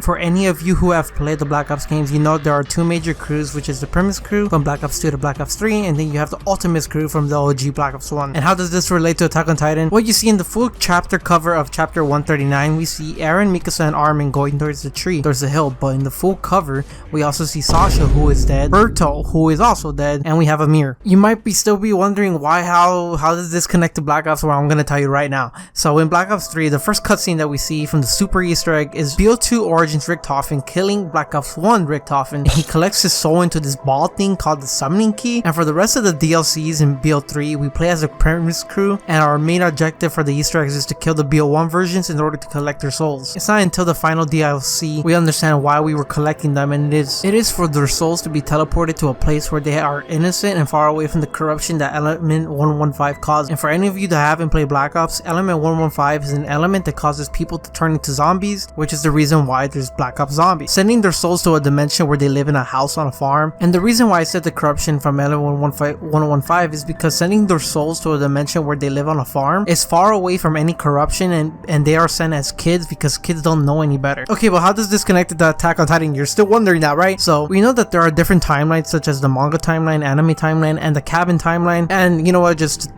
For any of you who have played the Black Ops games, you know there are two major crews, which is the Premise crew from Black Ops 2 to Black Ops 3, and then you have the Ultimate crew from the OG Black Ops 1. And how does this relate to Attack on Titan? What you see in the full chapter cover of chapter 139, we see Eren, Mikasa, and Armin going towards the tree, towards the hill, but in the full cover, we also see Sasha, who is dead, Berto, who is also dead, and we have Amir. You might still be wondering why, how does this connect to Black Ops? Well, I'm gonna tell you right now. So in Black Ops 3, the first cutscene that we see from the super Easter egg is BO2 Origins Richtofen killing Black Ops 1 Richtofen. He collects his soul into this ball thing called the summoning key, and for the rest of the DLCs in BO3, we play as a Premise crew, and our main objective for the Easter eggs is to kill the BO1 versions in order to collect their souls. It's not until the final DLC we understand why we were collecting them, and it is for their souls to be teleported to a place where they are innocent and far away from the corruption that Element 115 caused. And for any of you that haven't played Black Ops, Element 115 is an element that causes people to turn into zombies, which is the reason why there's Black Ops zombies, sending their souls to a dimension where they live in a house on a farm. And the reason why I said the corruption from Element 115 is because sending their souls to a dimension where they live on a farm is far away from any corruption, and they are sent as kids because kids don't know any better. Okay, but how does this connect to Attack on Titan? You're still wondering that, right? So we know that there are different timelines, such as the manga timeline, anime timeline, and the cabin timeline. And you know what, just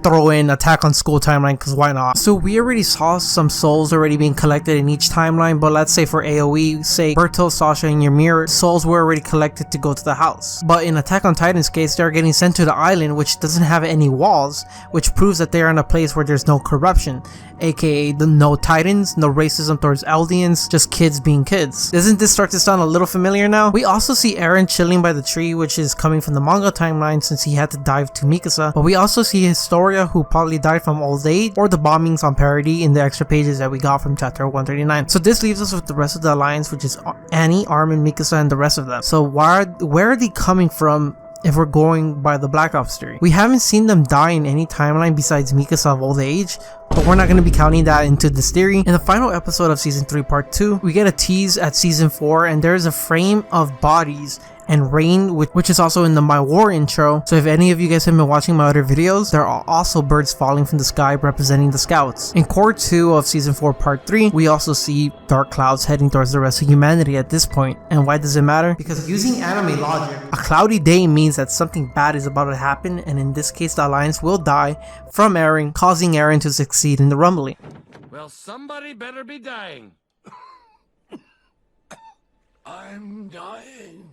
throw in Attack on School timeline, because why not? So we already saw some souls already being collected in each timeline, but let's say for AOE, say Berto, Sasha, and Ymir, souls were already collected to go to the house. But in Attack on Titan's case, they're getting sent to the island, which doesn't have any walls, which proves that they're in a place where there's no corruption, aka no Titans, no racism towards Eldians, just kids being kids. Doesn't this start to sound a little familiar now? We also see Eren chilling by the tree, which is coming from the manga timeline since he had to dive to Mikasa, but we also see Historia, who probably died from old age or the bombings on Parody in the extra pages that we got from chapter 139. So this leaves us with the rest of the alliance, which is Annie, Armin, Mikasa, and the rest of them. So where are they coming from if we're going by the Black Ops theory? We haven't seen them die in any timeline besides Mikasa of old age, but we're not going to be counting that into this theory. In the final episode of season 3 part 2, we get a tease at season 4, and there's a frame of bodies and rain, which is also in the My War intro. So if any of you guys have been watching my other videos, there are also birds falling from the sky representing the scouts. In core 2 of season 4 part 3, we also see dark clouds heading towards the rest of humanity at this point. And why does it matter? Because using anime logic, a cloudy day means that something bad is about to happen, and in this case the Alliance will die from Eren, causing Eren to succeed in the rumbling. Well, somebody better be dying. I'm dying.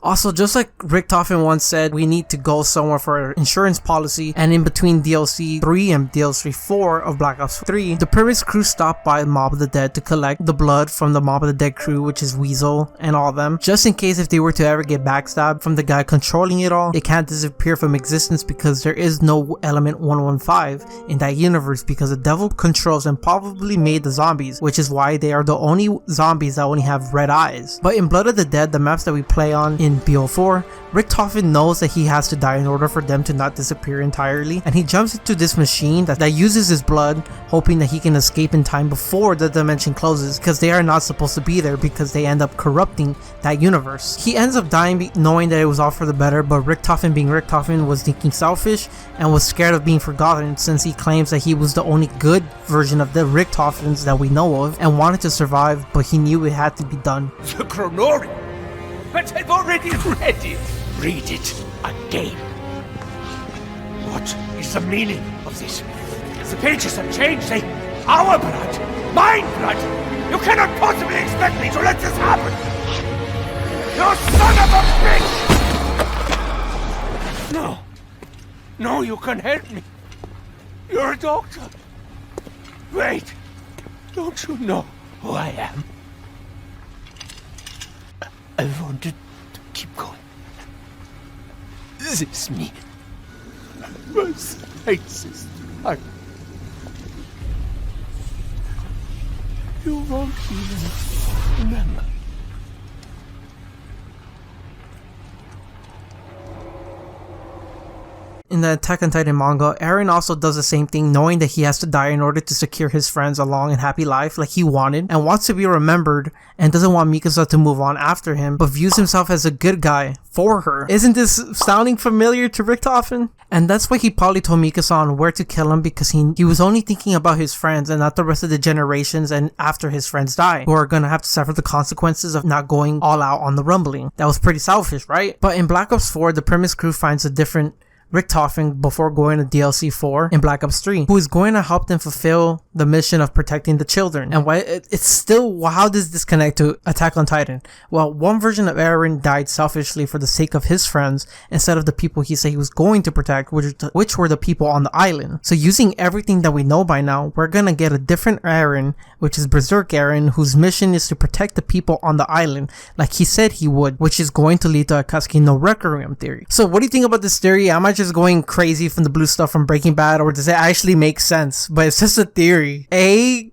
Also, just like Richtofen once said, we need to go somewhere for our insurance policy, and in between DLC 3 and DLC 4 of Black Ops 3, the Premise crew stopped by Mob of the Dead to collect the blood from the Mob of the Dead crew, which is Weasel and all of them, just in case if they were to ever get backstabbed from the guy controlling it all, they can't disappear from existence because there is no Element 115 in that universe, because the devil controls and probably made the zombies, which is why they are the only zombies that only have red eyes. But in Blood of the Dead, the maps that we play on in BO4, Richtofen knows that he has to die in order for them to not disappear entirely, and he jumps into this machine that uses his blood, hoping that he can escape in time before the dimension closes, because they are not supposed to be there because they end up corrupting that universe. He ends up dying knowing that it was all for the better, but Richtofen, being Richtofen, was thinking selfish and was scared of being forgotten, since he claims that he was the only good version of the Richtofens that we know of and wanted to survive, but he knew it had to be done. The Chronorium! But I've already read it! Read it again. What is the meaning of this? The pages have changed, they... Our blood! Mine blood! You cannot possibly expect me to let this happen! You son of a bitch! No. No, you can help me. You're a doctor. Wait. Don't you know who I am? I wanted to keep going. This is me. My sister. You won't even remember. In in the Attack on Titan manga, Eren also does the same thing, knowing that he has to die in order to secure his friends a long and happy life like he wanted, and wants to be remembered, and doesn't want Mikasa to move on after him, but views himself as a good guy for her. Isn't this sounding familiar to Richtofen? And that's why he probably told Mikasa on where to kill him, because he was only thinking about his friends and not the rest of the generations and after his friends die, who are gonna have to suffer the consequences of not going all out on the rumbling. That was pretty selfish, right? But in Black Ops 4, the premise crew finds a different Richtofen before going to DLC 4 in Black Ops 3, who is going to help them fulfill the mission of protecting the children. And why it's still, how does this connect to Attack on Titan? Well, one version of Eren died selfishly for the sake of his friends instead of the people he said he was going to protect, which were the people on the island. So using everything that we know by now, we're gonna get a different Eren, which is Berserk Eren, whose mission is to protect the people on the island like he said he would, which is going to lead to Akatsuki no Requiem theory. So what do you think about this theory? Am I just going crazy from the blue stuff from Breaking Bad, or does it actually make sense? But it's just a theory. A,